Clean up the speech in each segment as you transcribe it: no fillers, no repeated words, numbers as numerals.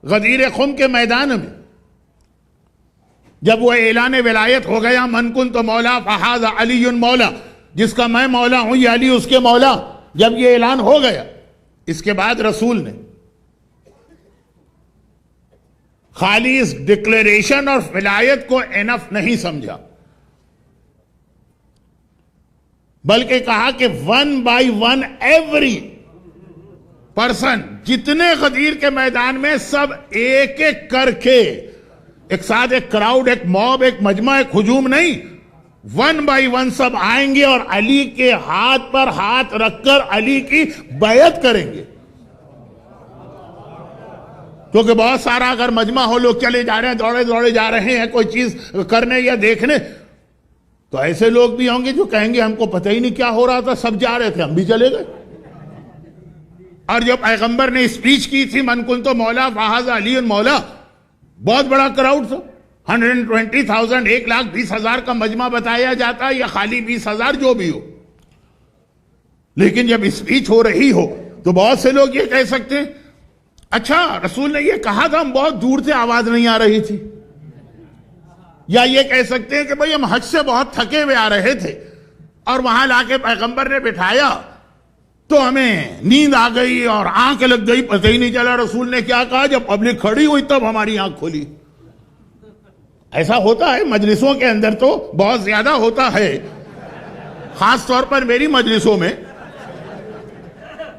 غدیر خم کے میدان میں جب وہ اعلان ولایت ہو گیا، من کنت مولا فہذا علی مولا، جس کا میں مولا ہوں یہ علی اس کے مولا، جب یہ اعلان ہو گیا، اس کے بعد رسول نے خالی اس ڈکلیریشن اور ولایت کو انف نہیں سمجھا، بلکہ کہا کہ one by one every person, جتنے غدیر کے میدان میں سب ایک ایک کر کے، ایک ساتھ ایک کراؤڈ، ایک موب، ایک مجمع، ایک ہجوم نہیں، ون بائی ون سب آئیں گے اور علی کے ہاتھ پر ہاتھ رکھ کر علی کی بیعت کریں گے۔ کیونکہ بہت سارا اگر مجمع ہو، لوگ چلے جا رہے ہیں، دوڑے دوڑے جا رہے ہیں کوئی چیز کرنے یا دیکھنے، تو ایسے لوگ بھی ہوں گے جو کہیں گے ہم کو پتہ ہی نہیں کیا ہو رہا تھا، سب جا رہے تھے ہم بھی چلے گئے۔ اور جو پیغمبر نے اسپیچ کی تھی من کنت مولا فہذا علی مولا، بہت بڑا کراؤڈ تھا، 120,000، 1,20,000 کا مجمع بتایا جاتا ہے، یا خالی 20,000 جو بھی ہو، لیکن جب اسپیچ ہو رہی ہو تو بہت سے لوگ یہ کہہ سکتے ہیں اچھا رسول نے یہ کہا تھا، ہم بہت دور سے آواز نہیں آ رہی تھی، یا یہ کہہ سکتے ہیں کہ بھئی ہم حج سے بہت تھکے ہوئے آ رہے تھے اور وہاں لا کے پیغمبر نے بٹھایا تو ہمیں نیند آ گئی اور آنکھ لگ گئی، پتہ ہی نہیں چلا رسول نے کیا کہا، جب پبلک کھڑی ہوئی تب ہماری آنکھ کھولی۔ ایسا ہوتا ہے مجلسوں کے اندر، تو بہت زیادہ ہوتا ہے، خاص طور پر میری مجلسوں میں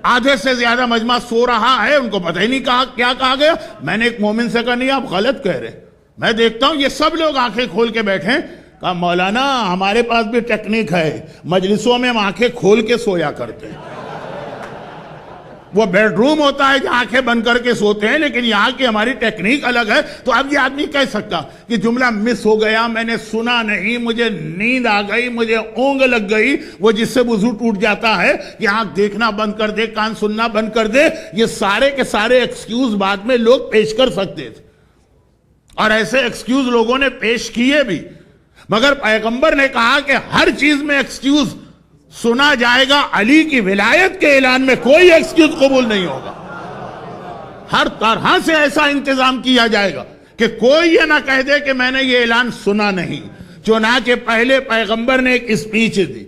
آدھے سے زیادہ مجمع سو رہا ہے، ان کو پتہ ہی نہیں کہا کیا کہا گیا۔ میں نے ایک مومن سے کہا نہیں آپ غلط کہہ رہے، میں دیکھتا ہوں یہ سب لوگ آنکھیں کھول کے بیٹھے ہیں۔ کہا مولانا ہمارے پاس بھی ٹیکنیک ہے، مجلسوں میں ہم آنکھیں کھول کے سویا کرتے ہیں، وہ بیڈ روم ہوتا ہے جہاں آنکھیں بند کر کے سوتے ہیں، لیکن یہاں کی ہماری ٹیکنیک الگ ہے۔ تو اب یہ آدمی کہہ سکتا کہ جملہ مس ہو گیا، میں نے سنا نہیں، مجھے نیند آ گئی، مجھے اونگ لگ گئی، وہ جس سے وضو ٹوٹ جاتا ہے کہ آنکھ دیکھنا بند کر دے، کان سننا بند کر دے، یہ سارے کے سارے ایکسکیوز بعد میں لوگ پیش کر سکتے تھے، اور ایسے ایکسکیوز لوگوں نے پیش کیے بھی، مگر پیغمبر نے کہا کہ ہر چیز میں ایکسکیوز سنا جائے گا، علی کی ولایت کے اعلان میں کوئی ایکسکیوز قبول نہیں ہوگا، ہر طرح سے ایسا انتظام کیا جائے گا کہ کوئی یہ نہ کہہ دے کہ میں نے یہ اعلان سنا نہیں۔ چنانچہ پہلے پیغمبر نے ایک اسپیچ دی،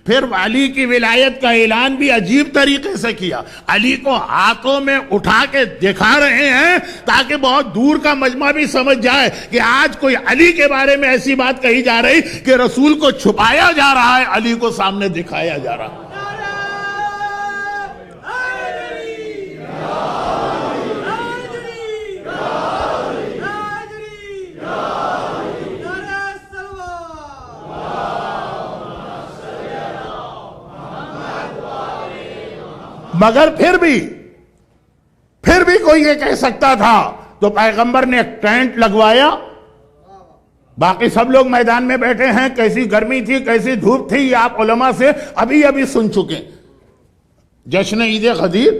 پھر علی کی ولایت کا اعلان بھی عجیب طریقے سے کیا، علی کو ہاتھوں میں اٹھا کے دکھا رہے ہیں تاکہ بہت دور کا مجمع بھی سمجھ جائے کہ آج کوئی علی کے بارے میں ایسی بات کہی جا رہی کہ رسول کو چھپایا جا رہا ہے، علی کو سامنے دکھایا جا رہا ہے۔ مگر پھر بھی کوئی یہ کہہ سکتا تھا، تو پیغمبر نے ایک ٹینٹ لگوایا، باقی سب لوگ میدان میں بیٹھے ہیں، کیسی گرمی تھی، کیسی دھوپ تھی، یہ آپ علماء سے ابھی سن چکے۔ جشن عید غدیر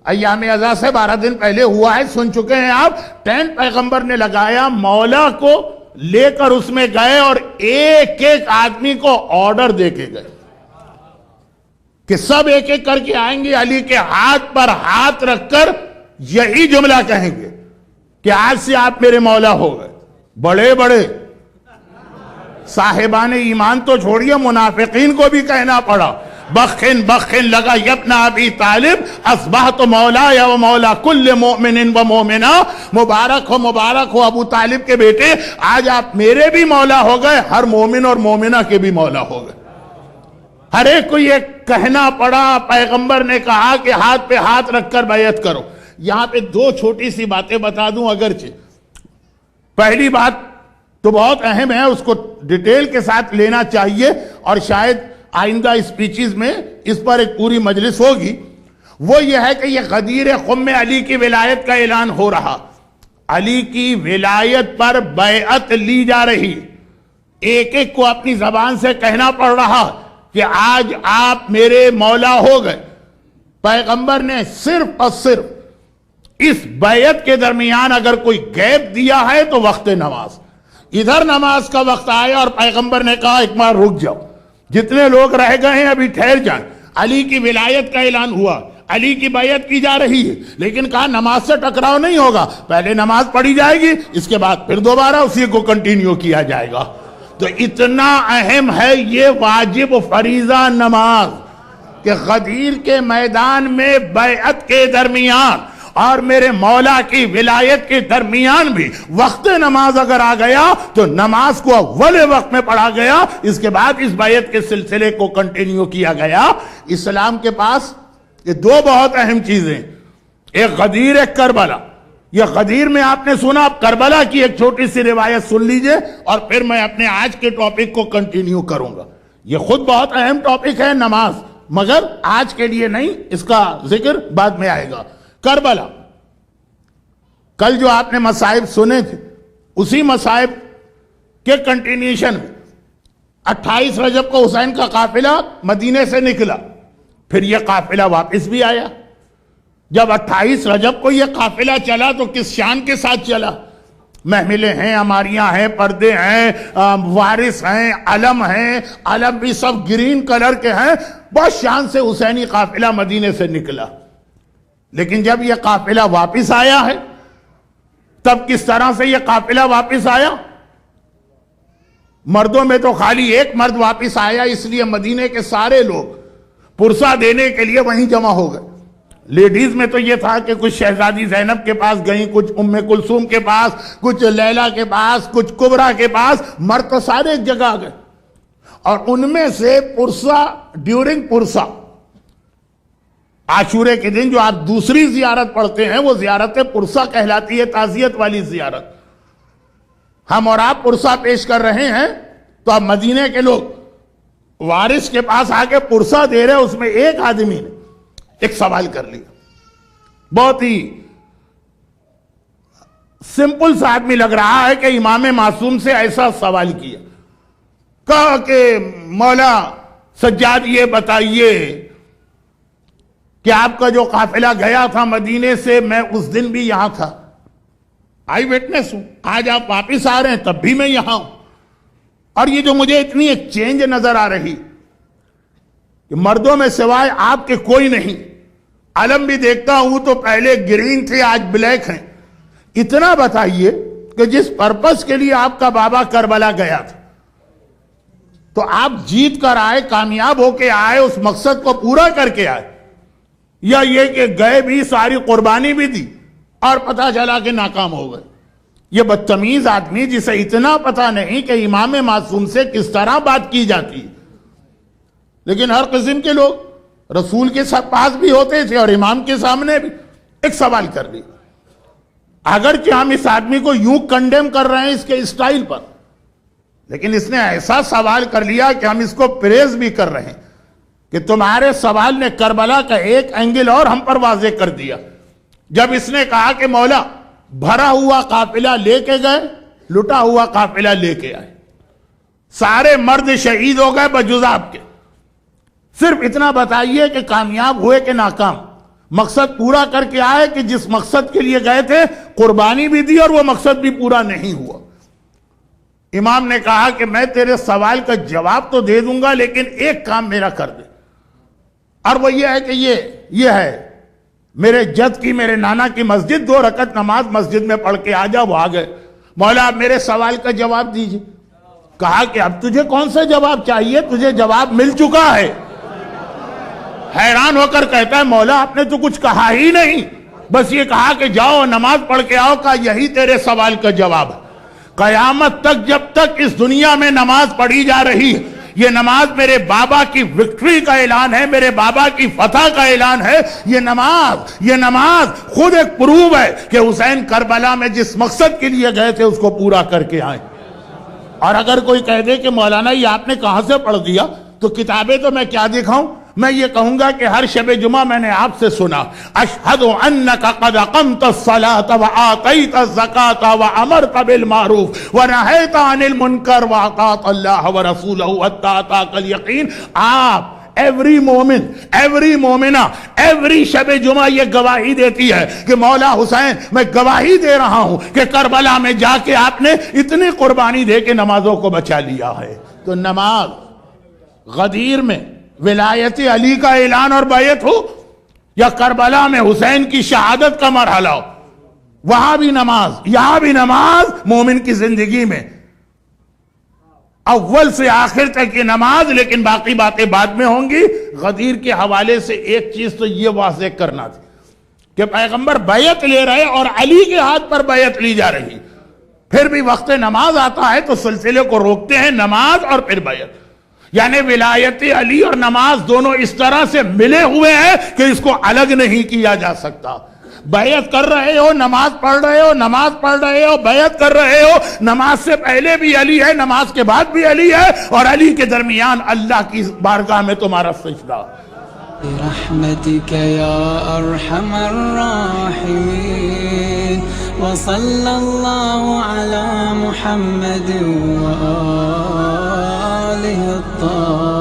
ایام ازا سے 12 دن پہلے ہوا ہے، سن چکے ہیں آپ۔ ٹینٹ پیغمبر نے لگایا، مولا کو لے کر اس میں گئے اور ایک ایک آدمی کو آرڈر دے کے گئے کہ سب ایک ایک کر کے آئیں گے، علی کے ہاتھ پر ہاتھ رکھ کر یہی جملہ کہیں گے کہ آج سے آپ میرے مولا ہو گئے۔ بڑے بڑے صاحبان ایمان تو چھوڑیے، منافقین کو بھی کہنا پڑا، بخن لگا یبن ابی طالب اصبحت مولا یا مولا کل مؤمن و مومنہ، مبارک ہو ابو طالب کے بیٹے، آج آپ میرے بھی مولا ہو گئے، ہر مومن اور مومنہ کے بھی مولا ہو گئے۔ ہر ایک کو یہ کہنا پڑا، پیغمبر نے کہا کہ ہاتھ پہ ہاتھ رکھ کر بیعت کرو۔ یہاں پہ دو چھوٹی سی باتیں بتا دوں اگرچہ، پہلی بات تو بہت اہم ہے، اس کو ڈیٹیل کے ساتھ لینا چاہیے اور شاید آئندہ اسپیچز میں اس پر ایک پوری مجلس ہوگی، وہ یہ ہے کہ یہ غدیر خم میں علی کی ولایت کا اعلان ہو رہا، علی کی ولایت پر بیعت لی جا رہی، ایک ایک کو اپنی زبان سے کہنا پڑ رہا کہ آج آپ میرے مولا ہو گئے۔ پیغمبر نے صرف اور صرف اس بیعت کے درمیان اگر کوئی گیپ دیا ہے تو وقت نماز، ادھر نماز کا وقت آیا اور پیغمبر نے کہا ایک بار رک جاؤ، جتنے لوگ رہ گئے ہیں ابھی ٹھہر جائیں۔ علی کی ولایت کا اعلان ہوا، علی کی بیعت کی جا رہی ہے، لیکن کہا نماز سے ٹکراؤ نہیں ہوگا، پہلے نماز پڑھی جائے گی، اس کے بعد پھر دوبارہ اسی کو کنٹینیو کیا جائے گا۔ تو اتنا اہم ہے یہ واجب فریضہ نماز کہ غدیر کے میدان میں بیعت کے درمیان اور میرے مولا کی ولایت کے درمیان بھی وقت نماز اگر آ گیا تو نماز کو اول وقت میں پڑھا گیا، اس کے بعد اس بیعت کے سلسلے کو کنٹینیو کیا گیا۔ اسلام کے پاس یہ دو بہت اہم چیزیں، ایک غدیر ایک کربلا۔ یہ غدیر میں آپ نے سنا، اب کربلا کی ایک چھوٹی سی روایت سن لیجئے اور پھر میں اپنے آج کے ٹاپک کو کنٹینیو کروں گا۔ یہ خود بہت اہم ٹاپک ہے نماز، مگر آج کے لیے نہیں، اس کا ذکر بعد میں آئے گا۔ کربلا، کل جو آپ نے مصائب سنے تھے اسی مصائب کے کنٹینیوشن میں 28 رجب کو حسین کا قافلہ مدینے سے نکلا، پھر یہ قافلہ واپس بھی آیا۔ جب 28 رجب کو یہ قافلہ چلا تو کس شان کے ساتھ چلا؟ محملیں ہیں، عماریاں ہیں، پردے ہیں، وارث ہیں، علم ہیں، علم بھی سب گرین کلر کے ہیں، بہت شان سے حسینی قافلہ مدینے سے نکلا۔ لیکن جب یہ قافلہ واپس آیا ہے تب کس طرح سے یہ قافلہ واپس آیا؟ مردوں میں تو خالی ایک مرد واپس آیا، اس لیے مدینے کے سارے لوگ پرسہ دینے کے لیے وہیں جمع ہو گئے۔ لیڈیز میں تو یہ تھا کہ کچھ شہزادی زینب کے پاس گئیں، کچھ ام کلثوم کے پاس، کچھ لیلا کے پاس، کچھ کبرا کے پاس، مرد تو سارے ایک جگہ گئے۔ اور ان میں سے پرسہ ڈیورنگ پرسہ، عاشورے کے دن جو آپ دوسری زیارت پڑھتے ہیں وہ زیارت پرسہ کہلاتی ہے، تعزیت والی زیارت۔ ہم اور آپ پرسہ پیش کر رہے ہیں تو اب مدینے کے لوگ وارث کے پاس آ کے پرسہ دے رہے، اس میں ایک آدمی نے ایک سوال کر لیا، بہت ہی سمپل سا آدمی لگ رہا ہے کہ امام معصوم سے ایسا سوال کیا، کہا کہ مولا سجاد یہ بتائیے کہ آپ کا جو قافلہ گیا تھا مدینے سے، میں اس دن بھی یہاں تھا، آئی وٹنس ہوں، آج آپ واپس آ رہے ہیں تب بھی میں یہاں ہوں، اور یہ جو مجھے اتنی ایک چینج نظر آ رہی کہ مردوں میں سوائے آپ کے کوئی نہیں، علم بھی دیکھتا ہوں تو پہلے گرین تھے آج بلیک ہیں، اتنا بتائیے کہ جس پرپس کے لیے آپ کا بابا کربلا گیا تھا تو آپ جیت کر آئے، کامیاب ہو کے آئے، اس مقصد کو پورا کر کے آئے، یا یہ کہ گئے بھی، ساری قربانی بھی دی اور پتہ چلا کہ ناکام ہو گئے؟ یہ بدتمیز آدمی جسے اتنا پتہ نہیں کہ امام معصوم سے کس طرح بات کی جاتی ہے۔ لیکن ہر قسم کے لوگ رسول کے پاس بھی ہوتے تھے اور امام کے سامنے بھی ایک سوال کر لیا، اگرچہ ہم اس آدمی کو یوں کنڈیم کر رہے ہیں اس کے اسٹائل پر، لیکن اس نے ایسا سوال کر لیا کہ ہم اس کو پریز بھی کر رہے ہیں کہ تمہارے سوال نے کربلا کا ایک اینگل اور ہم پر واضح کر دیا۔ جب اس نے کہا کہ مولا بھرا ہوا قافلہ لے کے گئے، لٹا ہوا قافلہ لے کے آئے، سارے مرد شہید ہو گئے بجز آپ کے، صرف اتنا بتائیے کہ کامیاب ہوئے کہ ناکام، مقصد پورا کر کے آئے کہ جس مقصد کے لیے گئے تھے قربانی بھی دی اور وہ مقصد بھی پورا نہیں ہوا؟ امام نے کہا کہ میں تیرے سوال کا جواب تو دے دوں گا لیکن ایک کام میرا کر دے، اور وہ یہ ہے کہ یہ ہے میرے جد کی، میرے نانا کی مسجد، 2 رکعت نماز مسجد میں پڑھ کے آ جا۔ وہ آ گئے، مولا آپ میرے سوال کا جواب دیجئے۔ کہا کہ اب تجھے کون سا جواب چاہیے، تجھے جواب مل چکا ہے۔ حیران ہو کر کہتا ہے مولا آپ نے تو کچھ کہا ہی نہیں، بس یہ کہا کہ جاؤ نماز پڑھ کے آؤ، کہا یہی تیرے سوال کا جواب ہے۔ قیامت تک جب تک اس دنیا میں نماز پڑھی جا رہی ہے، یہ نماز میرے بابا کی وکٹری کا اعلان ہے، میرے بابا کی فتح کا اعلان ہے۔ یہ نماز خود ایک پروف ہے کہ حسین کربلا میں جس مقصد کے لیے گئے تھے اس کو پورا کر کے آئے۔ اور اگر کوئی کہہ دے کہ مولانا یہ آپ نے کہاں سے پڑھ دیا، تو کتابیں تو میں کیا دکھاؤں، میں یہ کہوں گا کہ ہر شب جمعہ میں نے آپ سے سنا، اشہد انک قد اقمت الصلاة وآتیت الزکاة وامرت بالمعروف ونہیت عن المنکر واطاعت اللہ ورسولہ حتی اتاک الیقین۔ آپ ایوری مومن، ایوری مومنہ، ایوری شب جمعہ یہ گواہی دیتی ہے کہ مولا حسین میں گواہی دے رہا ہوں کہ کربلا میں جا کے آپ نے اتنی قربانی دے کے نمازوں کو بچا لیا ہے۔ تو نماز غدیر میں ولایت علی کا اعلان اور بیعت ہو، یا کربلا میں حسین کی شہادت کا مرحلہ ہو، وہاں بھی نماز، یہاں بھی نماز مومن کی زندگی میں اول سے آخر تک کی نماز، لیکن باقی باتیں بعد میں ہوں گی۔ غدیر کے حوالے سے ایک چیز تو یہ واضح کرنا تھی کہ پیغمبر بیعت لے رہے اور علی کے ہاتھ پر بیعت لی جا رہی، پھر بھی وقت نماز آتا ہے تو سلسلے کو روکتے ہیں، نماز اور پھر بیعت، یعنی ولایت علی اور نماز دونوں اس طرح سے ملے ہوئے ہیں کہ اس کو الگ نہیں کیا جا سکتا۔ بیعت کر رہے ہو، نماز پڑھ رہے ہو، نماز پڑھ رہے ہو، بیعت کر رہے ہو، نماز سے پہلے بھی علی ہے، نماز کے بعد بھی علی ہے، اور علی کے درمیان اللہ کی بارگاہ میں تمہارا سجدہ۔ برحمتك يا أرحم الراحمين وصلى الله على محمد وآله الطاهرين